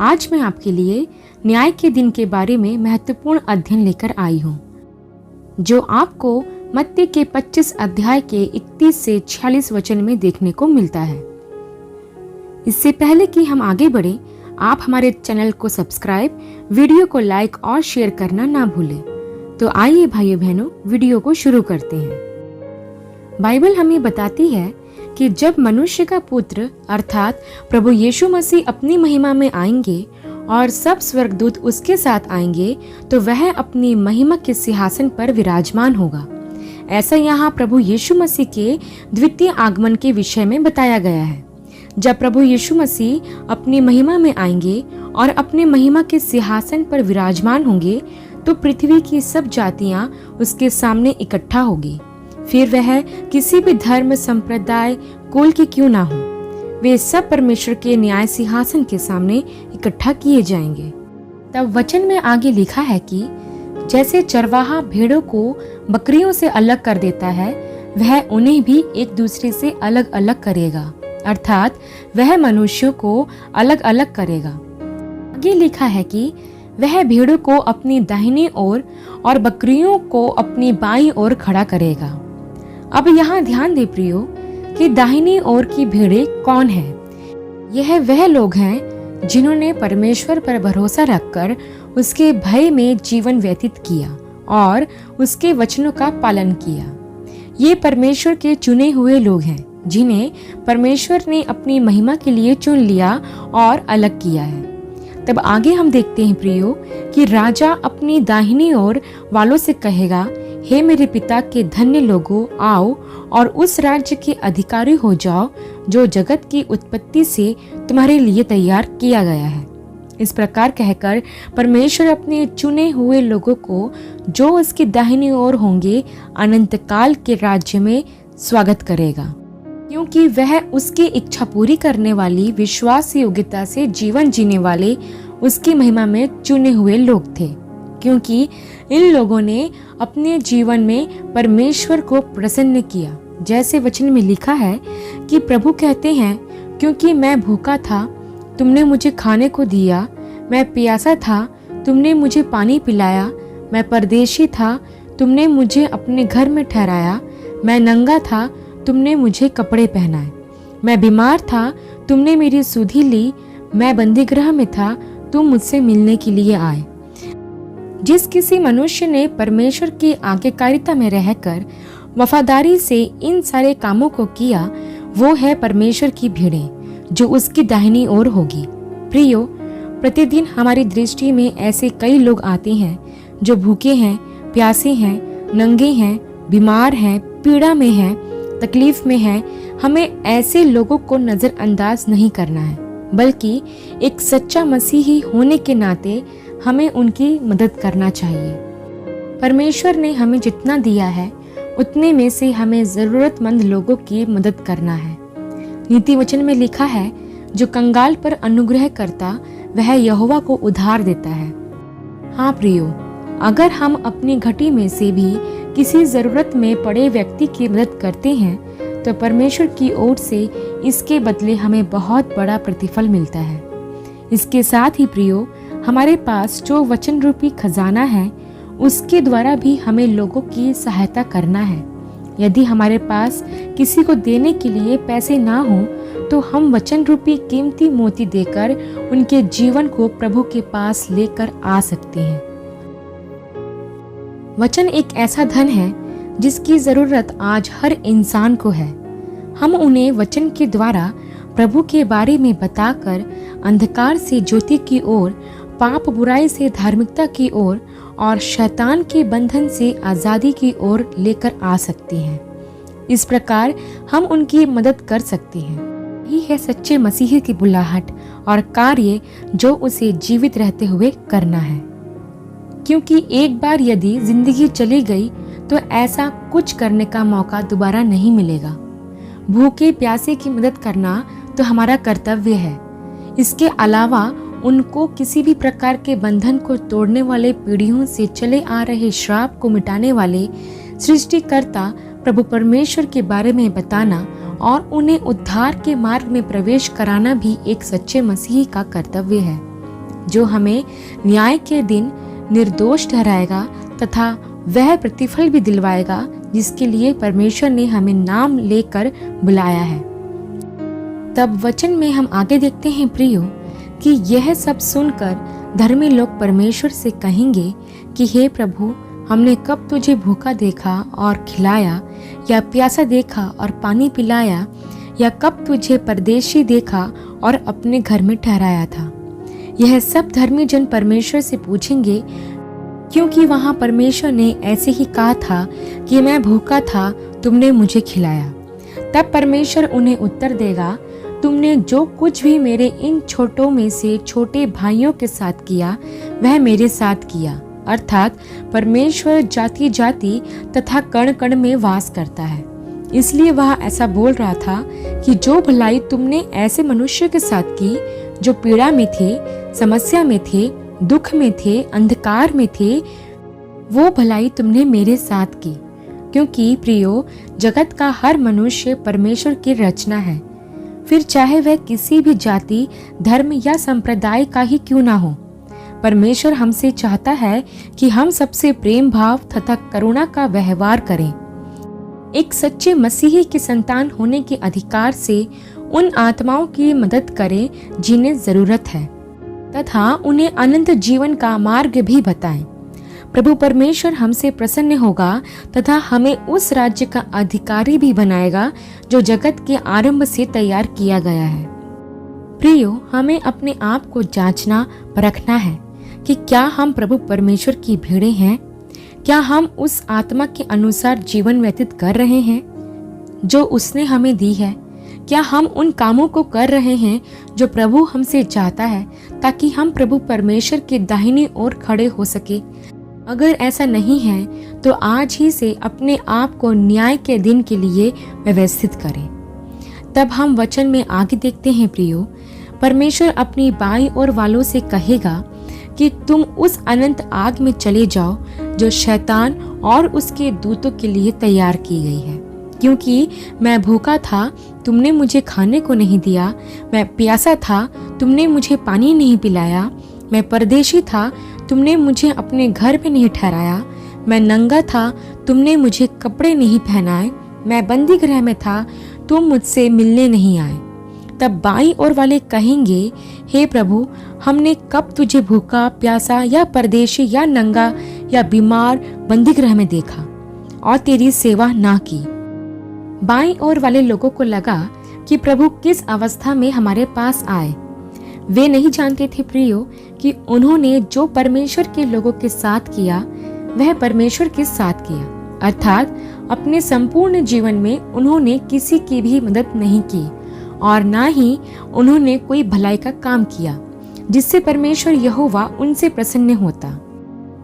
आज मैं आपके लिए न्याय के दिन के बारे में महत्वपूर्ण अध्ययन लेकर आई हूँ, जो आपको मत्ती के 25 अध्याय के 31 से 46 वचन में देखने को मिलता है। इससे पहले कि हम आगे बढ़ें, आप हमारे चैनल को सब्सक्राइब, वीडियो को लाइक और शेयर करना ना भूलें। तो आइए भाइयों बहनों, वीडियो को शुरू करते हैं। बाइबल हमें बताती है कि जब मनुष्य का पुत्र अर्थात प्रभु यीशु मसीह अपनी महिमा में आएंगे और सब स्वर्गदूत उसके साथ आएंगे, तो वह अपनी महिमा के सिंहासन पर विराजमान होगा। ऐसा यहाँ प्रभु यीशु मसीह के द्वितीय आगमन के विषय में बताया गया है। जब प्रभु यीशु मसीह अपनी महिमा में आएंगे और अपने महिमा के सिंहासन पर विराजमान होंगे, तो पृथ्वी की सब जातियां उसके सामने इकट्ठा होगी। फिर वह किसी भी धर्म, संप्रदाय, कुल की क्यों ना हो, वे सब परमेश्वर के न्याय सिंहासन के सामने इकट्ठा किए जाएंगे। तब वचन में आगे लिखा है कि जैसे चरवाहा भेड़ों को बकरियों से अलग कर देता है, वह उन्हें भी एक दूसरे से अलग अलग करेगा, अर्थात वह मनुष्यों को अलग अलग करेगा। आगे लिखा है कि वह भेड़ों को अपनी दाहिनी ओर और बकरियों को अपनी बाईं ओर खड़ा करेगा। अब यहाँ ध्यान दे प्रियो कि दाहिनी ओर की भेड़ें कौन है? यह वह लोग हैं जिन्होंने परमेश्वर पर भरोसा रखकर उसके भय में जीवन व्यतीत किया और उसके वचनों का पालन किया। ये परमेश्वर के चुने हुए लोग हैं, जिन्हें परमेश्वर ने अपनी महिमा के लिए चुन लिया और अलग किया है। तब आगे हम देखते हैं प्रियो कि राजा अपनी दाहिनी ओर वालों से कहेगा, हे मेरे पिता के धन्य लोगों, आओ और उस राज्य के अधिकारी हो जाओ जो जगत की उत्पत्ति से तुम्हारे लिए तैयार किया गया है। इस प्रकार कहकर परमेश्वर अपने चुने हुए लोगों को, जो उसकी दाहिनी ओर होंगे, अनंत काल के राज्य में स्वागत करेगा, क्योंकि वह उसकी इच्छा पूरी करने वाली विश्वास योग्यता से जीवन जीने वाले उसकी महिमा में चुने हुए लोग थे। क्योंकि इन लोगों ने अपने जीवन में परमेश्वर को प्रसन्न किया। जैसे वचन में लिखा है कि प्रभु कहते हैं, क्योंकि मैं भूखा था, तुमने मुझे खाने को दिया, मैं प्यासा था, तुमने मुझे पानी पिलाया, मैं परदेशी था, तुमने मुझे अपने घर में ठहराया, मैं नंगा था, तुमने मुझे कपड़े पहनाए, मैं बीमार था, तुमने मेरी सुधि ली, मैं बंदीगृह में था, तुम मुझसे मिलने के लिए आए। जिस किसी मनुष्य ने परमेश्वर की आज्ञाकारिता में रहकर वफादारी से इन सारे कामों को किया, वो है परमेश्वर की भेड़ें, जो उसकी दाहिनी ओर होगी। प्रियो, प्रतिदिन हमारी दृष्टि में ऐसे कई लोग आते हैं जो भूखे हैं, प्यासे हैं, नंगे हैं, बीमार हैं, पीड़ा में हैं, तकलीफ में हैं। हमें ऐसे लोगों को नजरअंदाज नहीं करना है, बल्कि एक सच्चा मसीही होने के नाते हमें उनकी मदद करना चाहिए। परमेश्वर ने हमें जितना दिया है, उतने में से हमें जरूरतमंद लोगों की मदद करना है। नीति वचन में लिखा है, जो कंगाल पर अनुग्रह करता, वह यहोवा को उधार देता है। हाँ प्रियो, अगर हम अपनी घटी में से भी किसी जरूरत में पड़े व्यक्ति की मदद करते हैं, तो परमेश्वर की ओर से इसके बदले हमें बहुत बड़ा प्रतिफल मिलता है। इसके साथ ही प्रियो, हमारे पास जो वचन रूपी खजाना है, उसके द्वारा भी हमें लोगों की सहायता करना है। यदि हमारे पास किसी को देने के लिए पैसे ना हो, तो हम वचन रूपी कीमती मोती देकर उनके जीवन को प्रभु के पास लेकर आ सकते हैं। वचन एक ऐसा धन है जिसकी जरूरत आज हर इंसान को है। हम उन्हें वचन के द्वारा प्रभु के बारे में बताकर अंधकार से ज्योति की ओर, पाप बुराई से धार्मिकता की ओर और शैतान के बंधन से आजादी की ओर लेकर आ सकते हैं। इस प्रकार हम उनकी मदद कर सकते हैं। यही है सच्चे मसीही की बुलाहट और कार्य, जो उसे जीवित रहते हुए करना है। क्योंकि एक बार यदि जिंदगी चली गई, तो ऐसा कुछ करने का मौका दोबारा नहीं मिलेगा। भूखे प्यासे की मदद करना तो हमारा कर्तव्य है। इसके अलावा उनको किसी भी प्रकार के बंधन को तोड़ने वाले, पीढ़ियों से चले आ रहे श्राप को मिटाने वाले सृष्टिकर्ता प्रभु परमेश्वर के बारे में बताना और उन्हें उद्धार के मार्ग में प्रवेश कराना भी एक सच्चे मसीही का कर्तव्य है। जो हमें न्याय के दिन निर्दोष ठहराएगा तथा वह प्रतिफल भी दिलवाएगा जिसके लिए परमेश्वर ने हमें नाम लेकर बुलाया है। तब वचन में हम आगे देखते हैं प्रियो कि यह सब सुनकर धर्मी लोग परमेश्वर से कहेंगे कि हे प्रभु, हमने कब तुझे भूखा देखा और खिलाया, या प्यासा देखा और पानी पिलाया, या कब तुझे परदेशी देखा और अपने घर में ठहराया था। यह सब धर्मी जन परमेश्वर से पूछेंगे, क्योंकि वहां परमेश्वर ने ऐसे ही कहा था कि मैं भूखा था, तुमने मुझे खिलाया। तब परमेश्वर उन्हें उत्तर देगा, तुमने जो कुछ भी मेरे इन छोटों में से छोटे भाइयों के साथ किया वह मेरे साथ किया। अर्थात परमेश्वर जाति जाति तथा कण कण में वास करता है, इसलिए वह ऐसा बोल रहा था कि जो भलाई तुमने ऐसे मनुष्य के साथ की जो पीड़ा में थे, समस्या में थे, दुख में थे, अंधकार में थे, वो भलाई तुमने मेरे साथ की। क्योंकि प्रियो, जगत का हर मनुष्य परमेश्वर की रचना है, फिर चाहे वह किसी भी जाति, धर्म या संप्रदाय का ही क्यों ना हो। परमेश्वर हमसे चाहता है कि हम सबसे प्रेम भाव तथा करुणा का व्यवहार करें। एक सच्चे मसीही की संतान होने के अधिकार से उन आत्माओं की मदद करें जिन्हें जरूरत है, तथा उन्हें अनंत जीवन का मार्ग भी बताएं। प्रभु परमेश्वर हमसे प्रसन्न होगा तथा हमें उस राज्य का अधिकारी भी बनाएगा जो जगत के आरंभ से तैयार किया गया है। प्रियो, हमें अपने आप को जांचना परखना है कि क्या हम प्रभु परमेश्वर की भेड़ें हैं। क्या हम उस आत्मा के अनुसार जीवन व्यतीत कर रहे हैं जो उसने हमें दी है। क्या हम उन कामों को कर रहे हैं जो प्रभु हमसे चाहता है, ताकि हम प्रभु परमेश्वर के दाहिनी ओर खड़े हो सके। अगर ऐसा नहीं है तो आज ही से अपने आप को न्याय के दिन के लिए व्यवस्थित करें। तब हम वचन में आगे देखते हैं प्रियो, परमेश्वर अपनी बाईं ओर वालों से कहेगा कि तुम उस अनंत आग में चले जाओ जो शैतान और उसके दूतों के लिए तैयार की गई है। क्योंकि मैं भूखा था, तुमने मुझे खाने को नहीं दिया, मैं प्यासा था, तुमने मुझे पानी नहीं पिलाया, मैं परदेशी था, तुमने मुझे अपने घर में नहीं ठहराया, मैं नंगा था, तुमने मुझे कपड़े नहीं पहनाए, मैं बंदी गृह में था, तुम मुझसे मिलने नहीं आए। तब बाईं ओर वाले कहेंगे, हे प्रभु, हमने कब तुझे भूखा, प्यासा या परदेशी या नंगा या बीमार बंदी गृह में देखा और तेरी सेवा ना की। बाईं ओर वाले लोगों को लगा कि प्रभु किस अवस्था में हमारे पास आए। वे नहीं जानते थे प्रियो कि उन्होंने जो परमेश्वर के लोगों के साथ किया वह परमेश्वर के साथ किया, अर्थात अपने संपूर्ण जीवन में उन्होंने किसी की भी मदद नहीं की और ना ही उन्होंने कोई भलाई का काम किया जिससे परमेश्वर यहोवा उनसे प्रसन्न होता।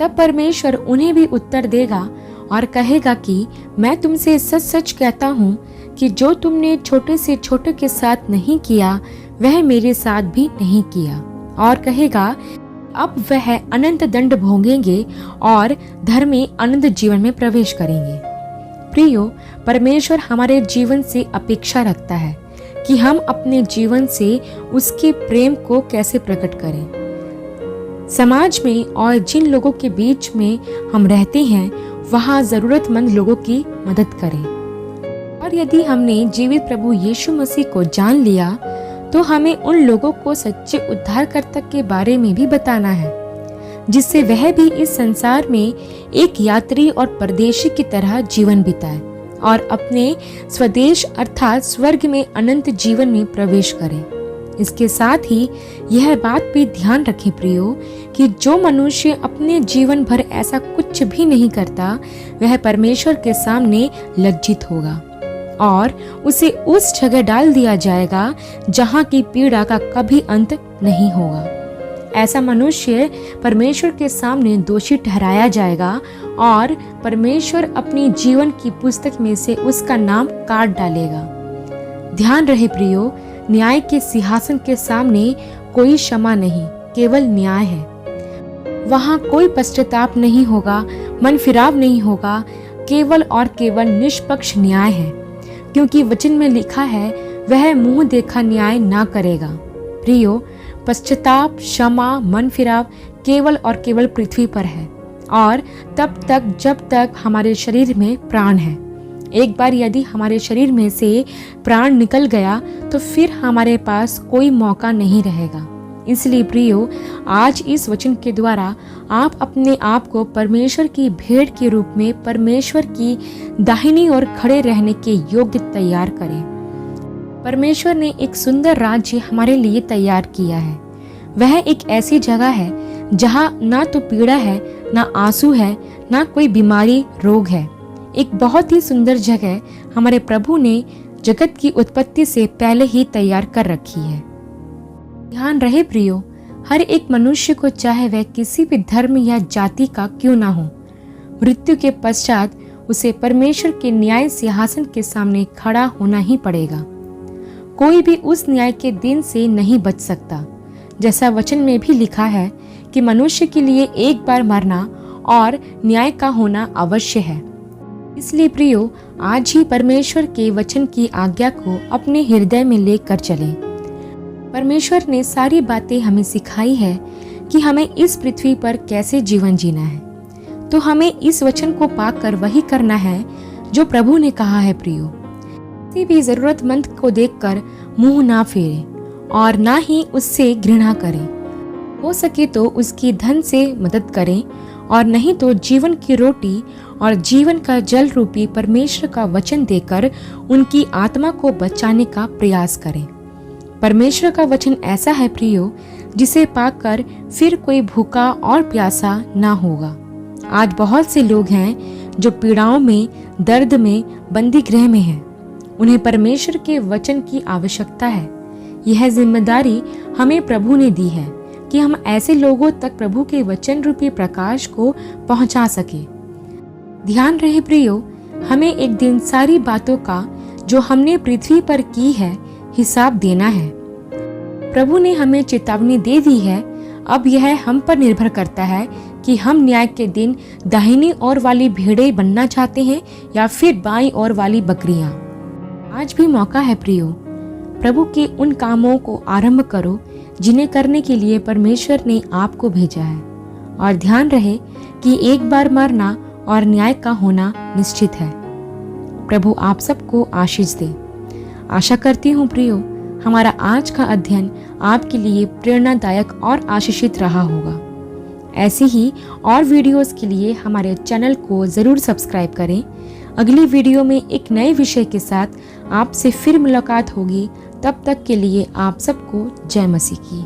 तब परमेश्वर उन्हें भी उत्तर देगा और कहेगा कि मैं तुमसे सच सच कहता हूँ कि जो तुमने छोटे से छोटे के साथ नहीं किया वह मेरे साथ भी नहीं किया। और कहेगा, अब वह अनंत दंड भोगेंगे और धर्मी अनंत जीवन में प्रवेश करेंगे। प्रियो, परमेश्वर हमारे जीवन से अपेक्षा रखता है कि हम अपने जीवन से उसके प्रेम को कैसे प्रकट करें। समाज में और जिन लोगों के बीच में हम रहते हैं वहाँ जरूरतमंद लोगों की मदद करें। और यदि हमने जीवित प्रभु यीशु मसीह को जान लिया तो हमें उन लोगों को सच्चे उद्धारकर्ता के बारे में भी बताना है, जिससे वह भी इस संसार में एक यात्री और परदेशी की तरह जीवन बिताए और अपने स्वदेश अर्थात स्वर्ग में अनंत जीवन में प्रवेश करें। इसके साथ ही यह बात भी ध्यान रखें प्रियो कि जो मनुष्य अपने जीवन भर ऐसा कुछ भी नहीं करता वह परमेश्वर के सामने लज्जित होगा और उसे उस जगह डाल दिया जाएगा जहाँ की पीड़ा का कभी अंत नहीं होगा। ऐसा मनुष्य परमेश्वर के सामने दोषी ठहराया जाएगा और परमेश्वर अपनी जीवन की पुस्तक में से उसका नाम काट डालेगा। ध्यान रहे प्रियो, न्याय के सिंहासन के सामने कोई क्षमा नहीं, केवल न्याय है। वहाँ कोई पश्चाताप नहीं होगा, मन फिराव नहीं होगा, केवल और केवल निष्पक्ष न्याय है, क्योंकि वचन में लिखा है वह मुंह देखा न्याय ना करेगा। प्रियो, पश्चाताप, क्षमा, मन फिराव केवल और केवल पृथ्वी पर है, और तब तक जब तक हमारे शरीर में प्राण है। एक बार यदि हमारे शरीर में से प्राण निकल गया तो फिर हमारे पास कोई मौका नहीं रहेगा। इसलिए प्रियो, आज इस वचन के द्वारा आप अपने आप को परमेश्वर की भेंट के रूप में परमेश्वर की दाहिनी ओर खड़े रहने के योग्य तैयार करें। परमेश्वर ने एक सुंदर राज्य हमारे लिए तैयार किया है। वह एक ऐसी जगह है जहाँ ना तो पीड़ा है, ना आंसू है, ना कोई बीमारी रोग है। एक बहुत ही सुंदर जगह हमारे प्रभु ने जगत की उत्पत्ति से पहले ही तैयार कर रखी है। ध्यान रहे प्रियो, हर एक मनुष्य को, चाहे वह किसी भी धर्म या जाति का क्यों ना हो, मृत्यु के पश्चात उसे परमेश्वर के न्याय सिंहासन के सामने खड़ा होना ही पड़ेगा। कोई भी उस न्याय के दिन से नहीं बच सकता। जैसा वचन में भी लिखा है कि मनुष्य के लिए एक बार मरना और न्याय का होना अवश्य है। इसलिए प्रियो, आज ही परमेश्वर के वचन की आज्ञा को अपने हृदय में लेकर चलें। परमेश्वर ने सारी बातें हमें सिखाई है कि हमें इस पृथ्वी पर कैसे जीवन जीना है। तो हमें इस वचन को पाकर वही करना है जो प्रभु ने कहा है। प्रियो, किसी भी जरूरतमंद को देखकर मुंह ना फेरें और ना ही उससे घृणा करें। हो सके तो उसकी धन से मदद करें, और नहीं तो जीवन की रोटी और जीवन का जल रूपी परमेश्वर का वचन देकर उनकी आत्मा को बचाने का प्रयास करें। परमेश्वर का वचन ऐसा है प्रियो, जिसे पाकर फिर कोई भूखा और प्यासा ना होगा। आज बहुत से लोग हैं जो पीड़ाओं में, दर्द में, बंदी गृह में हैं। उन्हें परमेश्वर के वचन की आवश्यकता है। यह जिम्मेदारी हमें प्रभु ने दी है कि हम ऐसे लोगों तक प्रभु के वचन रूपी प्रकाश को पहुंचा सके। ध्यान रहे प्रियो, हमें एक दिन सारी बातों का जो हमने पृथ्वी पर की है हिसाब देना है। प्रभु ने हमें चेतावनी दे दी है। अब यह हम पर निर्भर करता है कि हम न्याय के दिन दाहिनी ओर वाली भेड़ें बनना चाहते हैं या फिर बाईं ओर वाली बकरियां। आज भी मौका है प्रियो, प्रभु के उन कामों को आरंभ करो जिन्हें करने के लिए परमेश्वर ने आपको भेजा है। और ध्यान रहे कि एक बार मरना और न्याय का होना निश्चित है। प्रभु आप सबको आशीष दे। आशा करती हूँ प्रियो, हमारा आज का अध्ययन आपके लिए प्रेरणादायक और आशीषित रहा होगा। ऐसी ही और वीडियोस के लिए हमारे चैनल को ज़रूर सब्सक्राइब करें। अगली वीडियो में एक नए विषय के साथ आपसे फिर मुलाकात होगी। तब तक के लिए आप सबको जय मसीह की।